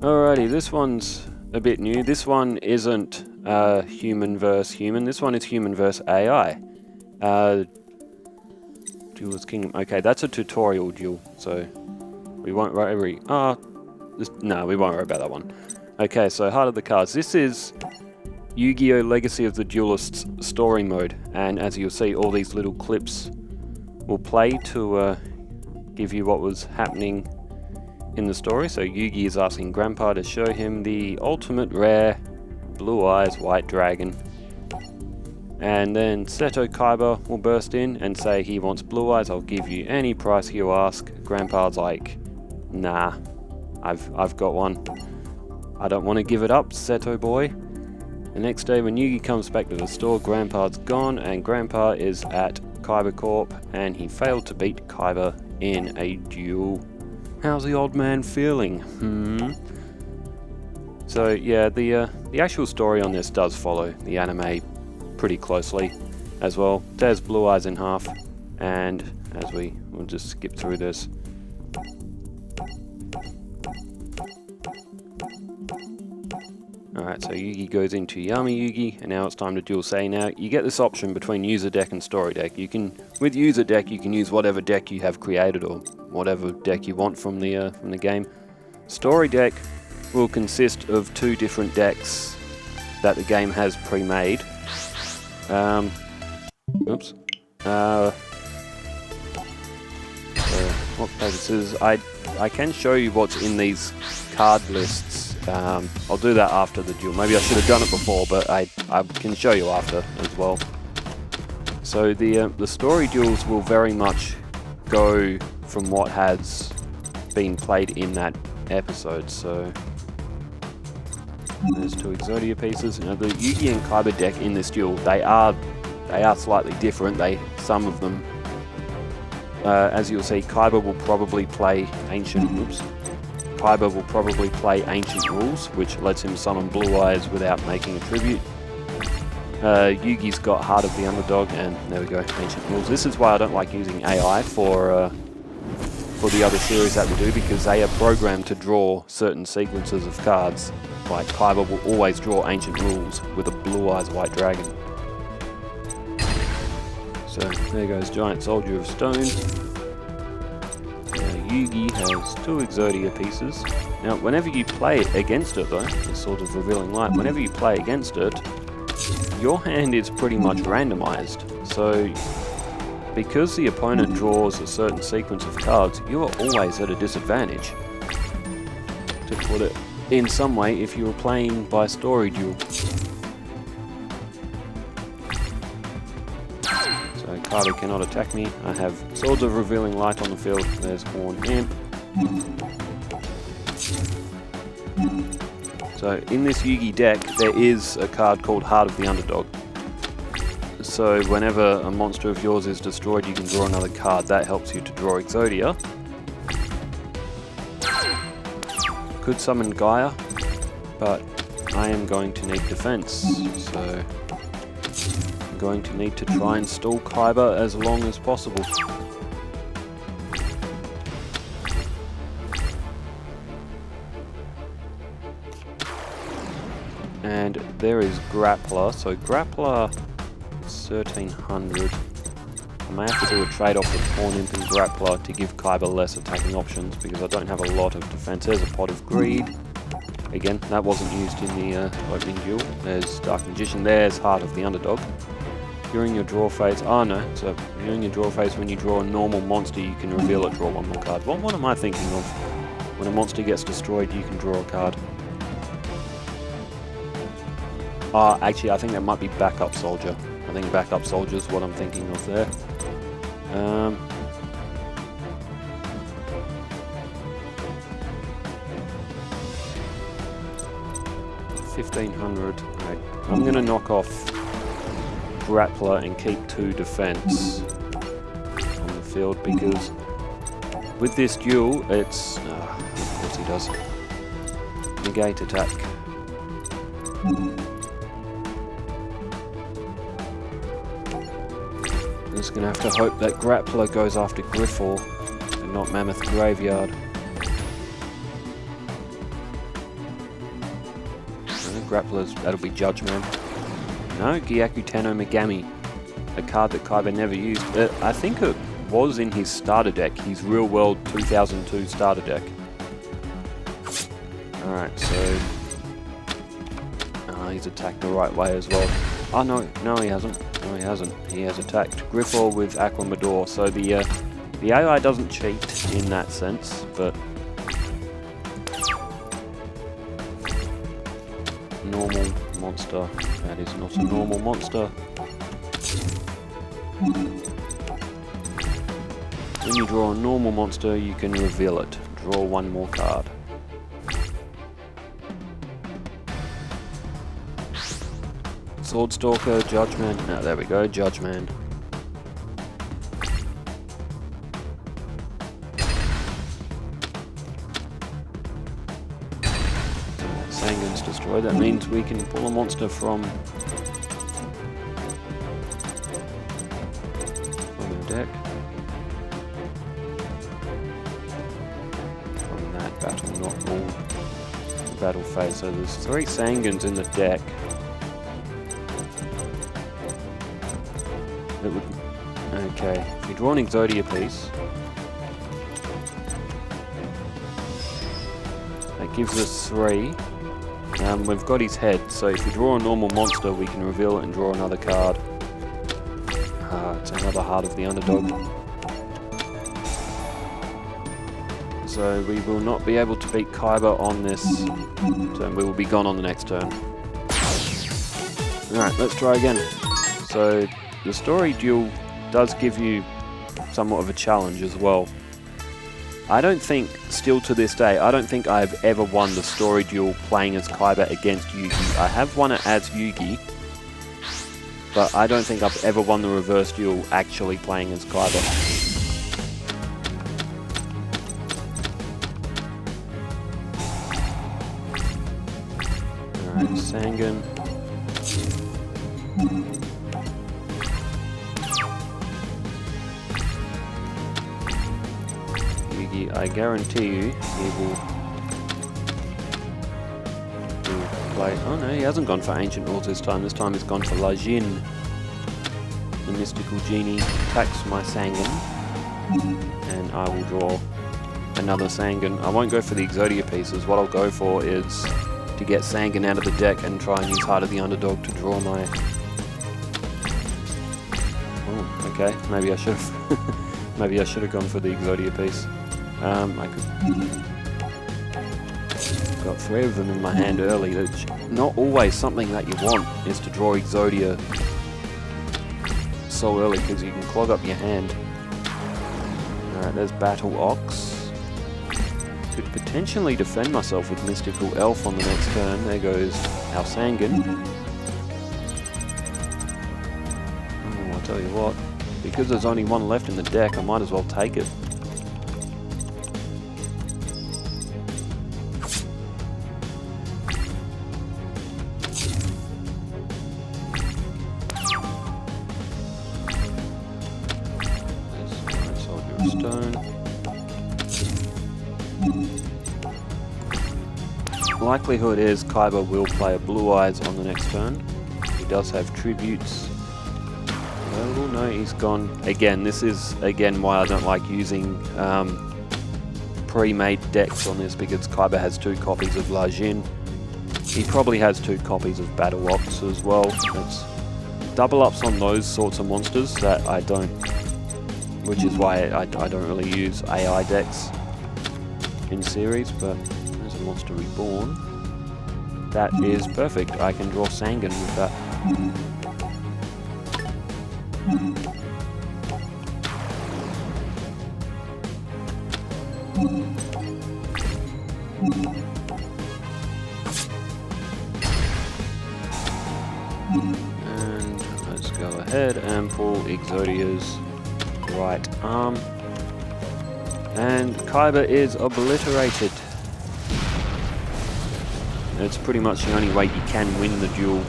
Alrighty, this one's a bit new. This one isn't human versus human. This one is human versus AI. Duelist Kingdom. Okay, that's a tutorial duel, so we won't worry. No, we won't worry about that one. Okay, so Heart of the Cards. This is Yu-Gi-Oh! Legacy of the Duelists story mode, and as you'll see, all these little clips will play to give you what was happening in the story. So Yugi is asking Grandpa to show him the ultimate rare Blue Eyes White Dragon. And then Seto Kaiba will burst in and say he wants Blue Eyes, I'll give you any price you ask. Grandpa's like, nah, I've got one. I don't want to give it up, Seto boy. The next day when Yugi comes back to the store, Grandpa's gone and Grandpa is at Kaiba Corp and he failed to beat Kaiba in a duel. How's the old man feeling? So yeah, the actual story on this does follow the anime pretty closely as well. Tears Blue Eyes in half, and as we'll just skip through this. Alright, so Yugi goes into Yami Yugi, and now it's time to duel. Say now, you get this option between user deck and story deck. You can, with user deck, you can use whatever deck you have created or whatever deck you want from the game. Story deck will consist of two different decks that the game has pre-made. Oops. What purposes? I can show you what's in these card lists. I'll do that after the duel. Maybe I should have done it before, but I can show you after as well. So the story duels will very much go from what has been played in that episode. So there's two Exodia pieces. Now the Yugi and Kaiba deck in this duel, they are slightly different. Some of them, as you'll see, Kaiba will probably play ancient. Kaiba will probably play Ancient Rules, which lets him summon Blue Eyes without making a tribute. Yugi's got Heart of the Underdog, and there we go, Ancient Rules. This is why I don't like using AI for the other series that we do, because they are programmed to draw certain sequences of cards. Like Kaiba will always draw Ancient Rules with a Blue Eyes White Dragon. So there goes Giant Soldier of Stone. Yugi has two Exodia pieces. Now, whenever you play against it, though, it's sort of revealing light. Whenever you play against it, your hand is pretty much randomized. So, because the opponent draws a certain sequence of cards, you are always at a disadvantage. To put it in some way, if you were playing by story duel. Kaiba cannot attack me. I have Swords of Revealing Light on the field. There's Horn Imp. So in this Yugi deck, there is a card called Heart of the Underdog. So whenever a monster of yours is destroyed, you can draw another card. That helps you to draw Exodia. Could summon Gaia, but I am going to need defense. So going to need to try and stall Kaiba as long as possible. And there is Grappler. So Grappler is 1300. I may have to do a trade-off with Horn Imp and Grappler to give Kaiba less attacking options because I don't have a lot of defense. There's a Pot of Greed. Again, that wasn't used in the opening duel. There's Dark Magician. There's Heart of the Underdog. During your draw phase, so during your draw phase, when you draw a normal monster, you can reveal it, draw one more card. What am I thinking of? When a monster gets destroyed, you can draw a card. Actually, I think that might be Backup Soldier. I think Backup Soldier is what I'm thinking of there. 1500. Right. I'm going to knock off Grappler and keep 2 defense on the field because with this duel, it's... of course he does. Negate attack. I'm just going to have to hope that Grappler goes after Griffle and not Mammoth Graveyard. grapplers. That'll be Judgment. No, Gyaku Tenno Megami. A card that Kaiba never used. I think it was in his starter deck, his Real World 2002 starter deck. Alright, so... he's attacked the right way as well. Oh no, no he hasn't. No he hasn't. He has attacked Griffor with Aquamador. So the AI doesn't cheat in that sense, but... normal monster. That is not a normal monster. When you draw a normal monster, you can reveal it. Draw one more card. Swordstalker, Judgment. Ah, there we go, Judgment. Sangan's destroyed. That means we can pull a monster from the deck. From that battle, not all the battle phase. So there's 3 Sangans in the deck. It would, okay, if you draw an Exodia piece, that gives us 3. We've got his head, so if we draw a normal monster, we can reveal it and draw another card. It's another Heart of the Underdog. So we will not be able to beat Kaiba on this turn. We will be gone on the next turn. Alright, let's try again. So the story duel does give you somewhat of a challenge as well. I don't think, still to this day, I don't think I've ever won the story duel playing as Kaiba against Yugi. I have won it as Yugi, but I don't think I've ever won the reverse duel actually playing as Kaiba. Alright, Sangan. I guarantee you he will play... Oh no, he hasn't gone for Ancient Rules this time. This time he's gone for Lajin. The Mystical Genie attacks my Sangan. And I will draw another Sangan. I won't go for the Exodia pieces. What I'll go for is to get Sangan out of the deck and try and use Heart of the Underdog to draw my... Oh, okay. Maybe I should have... Maybe I should have gone for the Exodia piece. I could... Got 3 of them in my hand early. That's not always something that you want, is to draw Exodia so early, because you can clog up your hand. Alright, there's Battle Ox. Could potentially defend myself with Mystical Elf on the next turn. There goes our Sangan. Oh, I'll tell you what. Because there's only 1 left in the deck, I might as well take it. Stone. Likelihood is Kaiba will play a Blue Eyes on the next turn. He does have tributes. Oh no, he's gone. Again, this is again why I don't like using pre-made decks on this, because Kaiba has 2 copies of Lajin. He probably has 2 copies of Battle Ox as well. It's double ups on those sorts of monsters that I don't, which is why I don't really use AI decks in series. But there's a Monster Reborn. That is perfect. I can draw Sangan with that. And let's go ahead and pull Exodia's right arm. And Kaiba is obliterated. It's pretty much the only way you can win the duel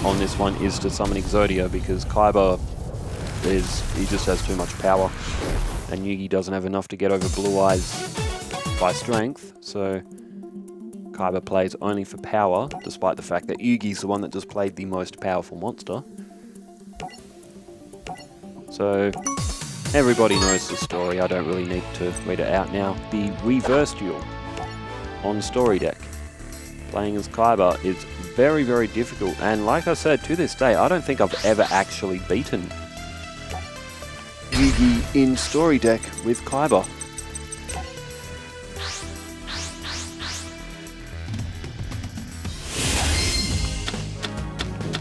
on this one is to summon Exodia, because Kaiba he just has too much power, and Yugi doesn't have enough to get over Blue Eyes by strength, so Kaiba plays only for power, despite the fact that Yugi's the one that just played the most powerful monster. So, everybody knows the story, I don't really need to read it out now. The reverse duel on story deck. Playing as Kaiba is very, very difficult, and like I said, to this day, I don't think I've ever actually beaten Yugi in story deck with Kaiba.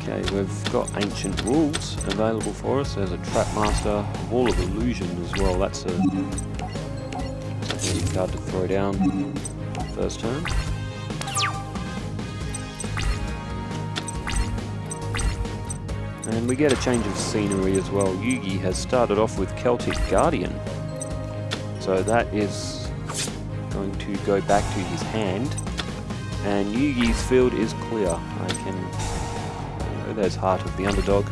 Okay, we've got ancient rules available for us. There's a Trap Master, Wall of Illusion as well. That's a handy card to throw down first turn. And we get a change of scenery as well. Yugi has started off with Celtic Guardian. So that is going to go back to his hand. And Yugi's field is clear. There's Heart of the Underdog.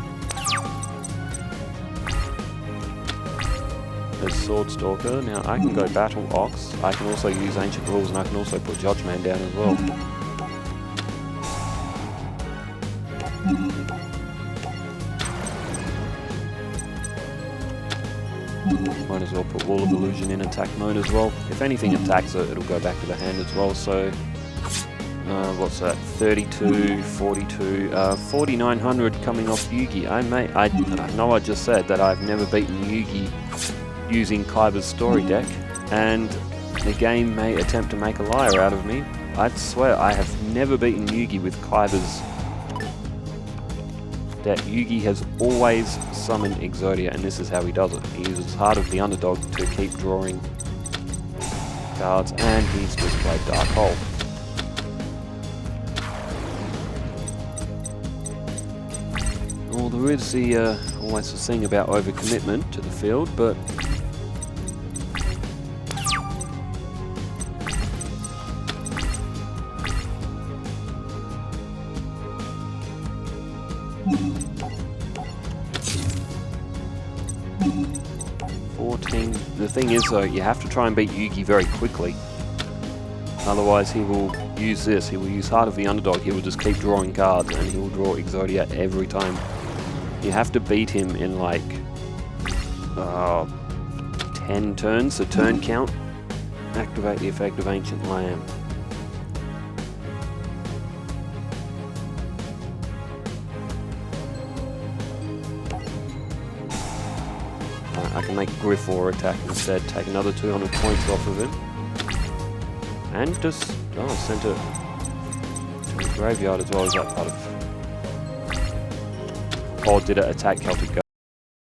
There's Swordstalker. Now I can go Battle Ox. I can also use Ancient Rules, and I can also put Judge Man down as well. Might as well put Wall of Illusion in attack mode as well. If anything attacks it, it'll go back to the hand as well. So, what's that? 32, 42, 4900 coming off Yugi. I know I just said that I've never beaten Yugi using Kaiba's story deck, and the game may attempt to make a liar out of me. I swear I have never beaten Yugi with Kaiba's deck. Yugi has always summoned Exodia, and this is how he does it. He uses Heart of the Underdog to keep drawing cards, and he's just played Dark Hole. Well, there is always the thing about overcommitment to the field, but the thing is though, you have to try and beat Yugi very quickly. Otherwise he will use this, he will use Heart of the Underdog, he will just keep drawing cards and he will draw Exodia every time. You have to beat him in like 10 turns, the turn count. Activate the effect of Ancient Lamb. I can make Griffor attack instead, take another 200 points off of him. And just, send it to the graveyard as well. As that part of... Or did it attack Celtic